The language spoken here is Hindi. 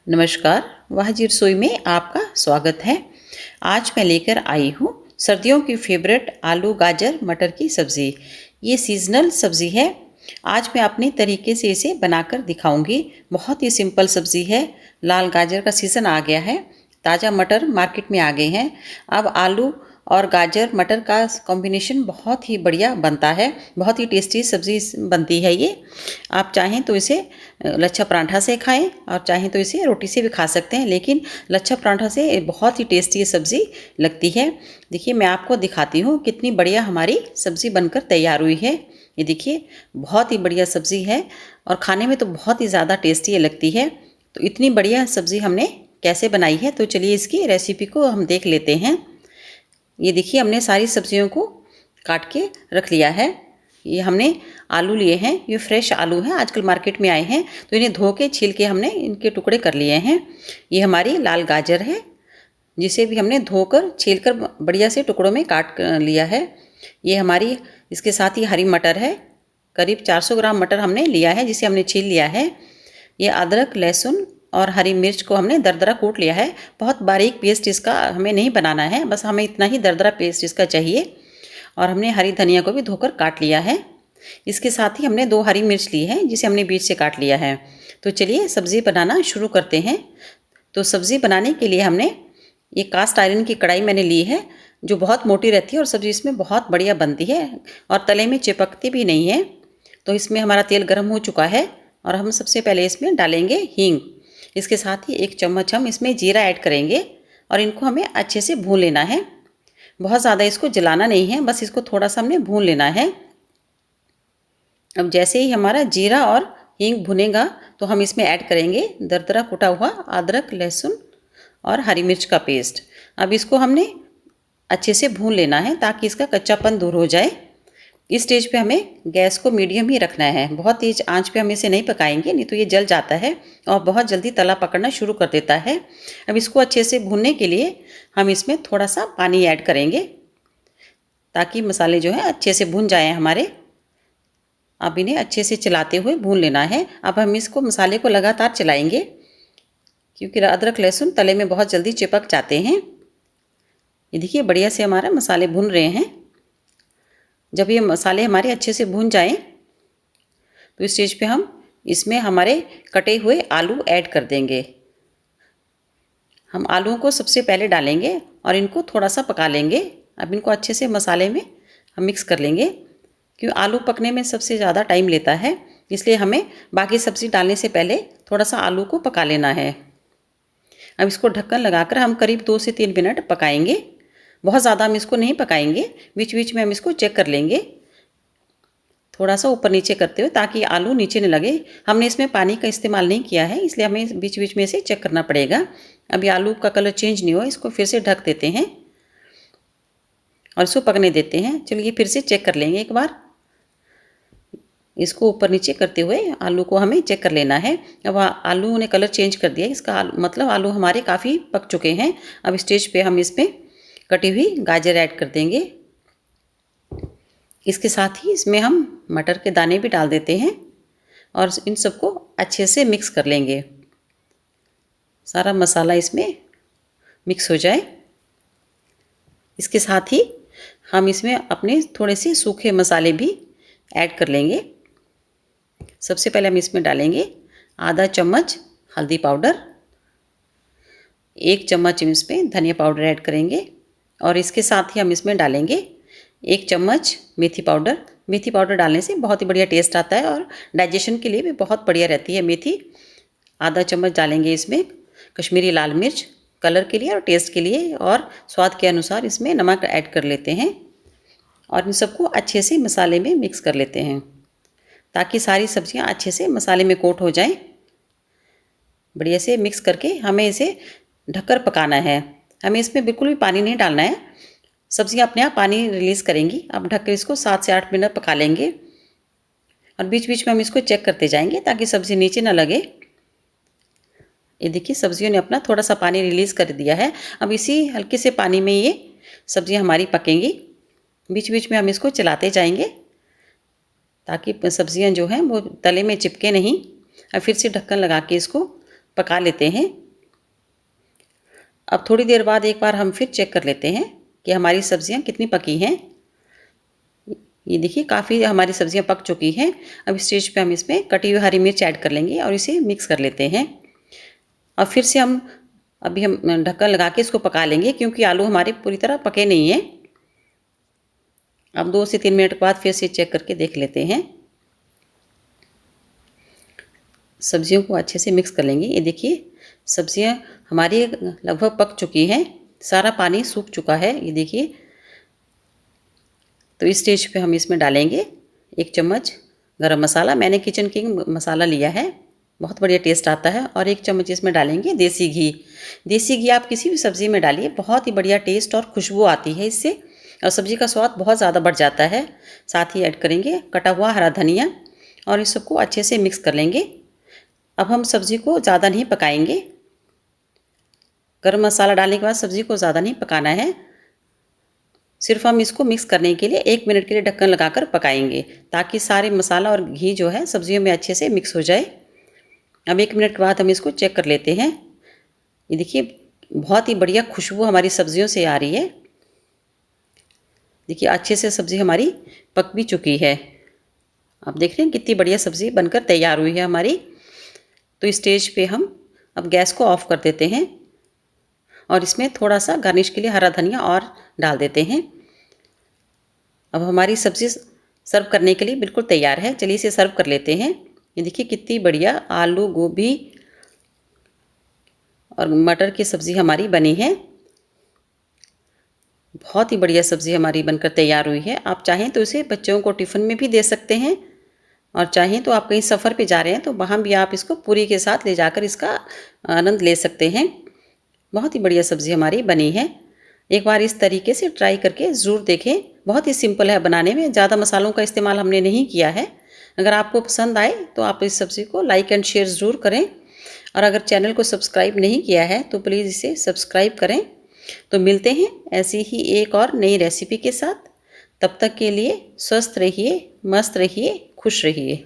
नमस्कार, वाह जी रसोई में आपका स्वागत है। आज मैं लेकर आई हूँ सर्दियों की फेवरेट आलू गाजर मटर की सब्ज़ी। ये सीज़नल सब्ज़ी है। आज मैं अपने तरीके से इसे बनाकर दिखाऊंगी। बहुत ही सिंपल सब्ज़ी है। लाल गाजर का सीज़न आ गया है, ताज़ा मटर मार्केट में आ गए हैं। अब आलू और गाजर मटर का कॉम्बिनेशन बहुत ही बढ़िया बनता है। बहुत ही टेस्टी सब्ज़ी बनती है ये। आप चाहें तो इसे लच्छा पराठा से खाएं और चाहें तो इसे रोटी से भी खा सकते हैं, लेकिन लच्छा पराठा से बहुत ही टेस्टी ये सब्ज़ी लगती है। देखिए, मैं आपको दिखाती हूँ कितनी बढ़िया हमारी सब्ज़ी बनकर तैयार हुई है। ये देखिए, बहुत ही बढ़िया सब्ज़ी है और खाने में तो बहुत ही ज़्यादा टेस्टी ये लगती है। तो इतनी बढ़िया सब्ज़ी हमने कैसे बनाई है, तो चलिए इसकी रेसिपी को हम देख लेते हैं। ये देखिए, हमने सारी सब्जियों को काट के रख लिया है। ये हमने आलू लिए हैं, ये फ्रेश आलू हैं, आजकल मार्केट में आए हैं, तो इन्हें धो के छील के हमने इनके टुकड़े कर लिए हैं। ये हमारी लाल गाजर है, जिसे भी हमने धोकर छीलकर बढ़िया से टुकड़ों में काट लिया है। ये हमारी इसके साथ ही हरी मटर है, करीब 400 ग्राम मटर हमने लिया है, जिसे हमने छील लिया है। ये अदरक लहसुन और हरी मिर्च को हमने दरदरा कूट लिया है। बहुत बारीक पेस्ट इसका हमें नहीं बनाना है, बस हमें इतना ही दरदरा पेस्ट इसका चाहिए। और हमने हरी धनिया को भी धोकर काट लिया है। इसके साथ ही हमने 2 हरी मिर्च ली है, जिसे हमने बीच से काट लिया है। तो चलिए सब्ज़ी बनाना शुरू करते हैं। तो सब्ज़ी बनाने के लिए हमने ये कास्ट आयरन की कढ़ाई मैंने ली है, जो बहुत मोटी रहती है और सब्ज़ी इसमें बहुत बढ़िया बनती है और तले में चिपकती भी नहीं है। तो इसमें हमारा तेल गर्म हो चुका है और हम सबसे पहले इसमें डालेंगे हींग। इसके साथ ही 1 चम्मच हम इसमें जीरा ऐड करेंगे और इनको हमें अच्छे से भून लेना है। बहुत ज़्यादा इसको जलाना नहीं है, बस इसको थोड़ा सा हमने भून लेना है। अब जैसे ही हमारा जीरा और हींग भुनेगा, तो हम इसमें ऐड करेंगे दरदरा कुटा हुआ अदरक लहसुन और हरी मिर्च का पेस्ट। अब इसको हमने अच्छे से भून लेना है ताकि इसका कच्चापन दूर हो जाए। इस स्टेज पे हमें गैस को मीडियम ही रखना है। बहुत तेज आंच पे हम इसे नहीं पकाएंगे, नहीं तो ये जल जाता है और बहुत जल्दी तला पकड़ना शुरू कर देता है। अब इसको अच्छे से भूनने के लिए हम इसमें थोड़ा सा पानी ऐड करेंगे ताकि मसाले जो हैं अच्छे से भून जाएं हमारे। अब इन्हें अच्छे से चलाते हुए भून लेना है। अब हम इसको मसाले को लगातार चलाएंगे, क्योंकि अदरक लहसुन तले में बहुत जल्दी चिपक जाते हैं। ये देखिए, बढ़िया से हमारे मसाले भून रहे हैं। जब ये मसाले हमारे अच्छे से भून जाएं, तो इस स्टेज पे हम इसमें हमारे कटे हुए आलू ऐड कर देंगे। हम आलूओं को सबसे पहले डालेंगे और इनको थोड़ा सा पका लेंगे। अब इनको अच्छे से मसाले में हम मिक्स कर लेंगे, क्योंकि आलू पकने में सबसे ज़्यादा टाइम लेता है, इसलिए हमें बाकी सब्ज़ी डालने से पहले थोड़ा सा आलू को पका लेना है। अब इसको ढक्कन लगाकर हम करीब 2 से 3 मिनट पकाएंगे। बहुत ज़्यादा हम इसको नहीं पकाएंगे, बीच बीच में हम इसको चेक कर लेंगे, थोड़ा सा ऊपर नीचे करते हुए, ताकि आलू नीचे न लगे। हमने इसमें पानी का इस्तेमाल नहीं किया है, इसलिए हमें बीच बीच में इसे चेक करना पड़ेगा। अभी आलू का कलर चेंज नहीं हुआ, इसको फिर से ढक देते हैं और इसको पकने देते हैं। चलिए फिर से चेक कर लेंगे एक बार। इसको ऊपर नीचे करते हुए आलू को हमें चेक कर लेना है। अब आलू ने कलर चेंज कर दिया, इसका मतलब आलू हमारे काफ़ी पक चुके हैं। अब स्टेज पे हम इसमें कटी हुई गाजर ऐड कर देंगे। इसके साथ ही इसमें हम मटर के दाने भी डाल देते हैं और इन सबको अच्छे से मिक्स कर लेंगे। सारा मसाला इसमें मिक्स हो जाए। इसके साथ ही हम इसमें अपने थोड़े से सूखे मसाले भी ऐड कर लेंगे। सबसे पहले हम इसमें डालेंगे आधा चम्मच हल्दी पाउडर, 1 चम्मच इसमें धनिया पाउडर ऐड करेंगे और इसके साथ ही हम इसमें डालेंगे 1 चम्मच मेथी पाउडर। मेथी पाउडर डालने से बहुत ही बढ़िया टेस्ट आता है और डाइजेशन के लिए भी बहुत बढ़िया रहती है मेथी। आधा चम्मच डालेंगे इसमें कश्मीरी लाल मिर्च, कलर के लिए और टेस्ट के लिए, और स्वाद के अनुसार इसमें नमक ऐड कर लेते हैं और इन सबको अच्छे से मसाले में मिक्स कर लेते हैं ताकि सारी सब्जियां अच्छे से मसाले में कोट हो जाएं। बढ़िया से मिक्स करके हमें इसे ढककर पकाना है। हमें इसमें बिल्कुल भी पानी नहीं डालना है, सब्जियां अपने आप पानी रिलीज़ करेंगी। अब ढककर इसको 7 से 8 मिनट पका लेंगे और बीच बीच में हम इसको चेक करते जाएंगे ताकि सब्ज़ी नीचे ना लगे। ये देखिए, सब्जियों ने अपना थोड़ा सा पानी रिलीज़ कर दिया है। अब इसी हल्के से पानी में ये सब्जियां हमारी पकेंगी। बीच बीच में हम इसको चलाते जाएंगे ताकि सब्जियां जो हैं वो तले में चिपके नहीं। अब फिर से ढक्कन लगा के इसको पका लेते हैं। अब थोड़ी देर बाद एक बार हम फिर चेक कर लेते हैं कि हमारी सब्जियां कितनी पकी हैं। ये देखिए काफ़ी हमारी सब्जियां पक चुकी हैं। अब इस स्टेज पे हम इसमें कटी हुई हरी मिर्च ऐड कर लेंगे और इसे मिक्स कर लेते हैं। और फिर से हम ढक्कन लगा के इसको पका लेंगे, क्योंकि आलू हमारे पूरी तरह पके नहीं हैं। अब 2 से 3 मिनट के बाद फिर से चेक करके देख लेते हैं। सब्जियों को अच्छे से मिक्स कर लेंगे। ये देखिए सब्जियां हमारी लगभग पक चुकी हैं, सारा पानी सूख चुका है। ये देखिए, तो इस स्टेज पे हम इसमें डालेंगे 1 चम्मच गरम मसाला। मैंने किचन किंग मसाला लिया है, बहुत बढ़िया टेस्ट आता है। और 1 चम्मच इसमें डालेंगे देसी घी। देसी घी आप किसी भी सब्ज़ी में डालिए, बहुत ही बढ़िया टेस्ट और खुशबू आती है इससे, और सब्ज़ी का स्वाद बहुत ज़्यादा बढ़ जाता है। साथ ही ऐड करेंगे कटा हुआ हरा धनिया और इस सबको अच्छे से मिक्स कर लेंगे। अब हम सब्ज़ी को ज़्यादा नहीं पकाएंगे। गरम मसाला डालने के बाद सब्ज़ी को ज़्यादा नहीं पकाना है, सिर्फ हम इसको मिक्स करने के लिए 1 मिनट के लिए ढक्कन लगाकर पकाएंगे, ताकि सारे मसाला और घी जो है सब्जियों में अच्छे से मिक्स हो जाए। अब 1 मिनट के बाद हम इसको चेक कर लेते हैं। ये देखिए बहुत ही बढ़िया खुशबू हमारी सब्जियों से आ रही है। देखिए अच्छे से सब्ज़ी हमारी पक भी चुकी है। आप देख रहे हैं कितनी बढ़िया सब्ज़ी बनकर तैयार हुई है हमारी। तो इस स्टेज पे हम अब गैस को ऑफ कर देते हैं और इसमें थोड़ा सा गार्निश के लिए हरा धनिया और डाल देते हैं। अब हमारी सब्ज़ी सर्व करने के लिए बिल्कुल तैयार है। चलिए इसे सर्व कर लेते हैं। ये देखिए कितनी बढ़िया आलू गोभी और मटर की सब्ज़ी हमारी बनी है। बहुत ही बढ़िया सब्ज़ी हमारी बनकर तैयार हुई है। आप चाहें तो इसे बच्चों को टिफ़िन में भी दे सकते हैं, और चाहें तो आप कहीं सफ़र पे जा रहे हैं तो वहाँ भी आप इसको पूरी के साथ ले जाकर इसका आनंद ले सकते हैं। बहुत ही बढ़िया सब्ज़ी हमारी बनी है। एक बार इस तरीके से ट्राई करके ज़रूर देखें। बहुत ही सिंपल है बनाने में, ज़्यादा मसालों का इस्तेमाल हमने नहीं किया है। अगर आपको पसंद आए तो आप इस सब्ज़ी को लाइक एंड शेयर ज़रूर करें, और अगर चैनल को सब्सक्राइब नहीं किया है तो प्लीज़ इसे सब्सक्राइब करें। तो मिलते हैं ऐसी ही एक और नई रेसिपी के साथ। तब तक के लिए स्वस्थ रहिए, मस्त रहिए, खुश रहिए।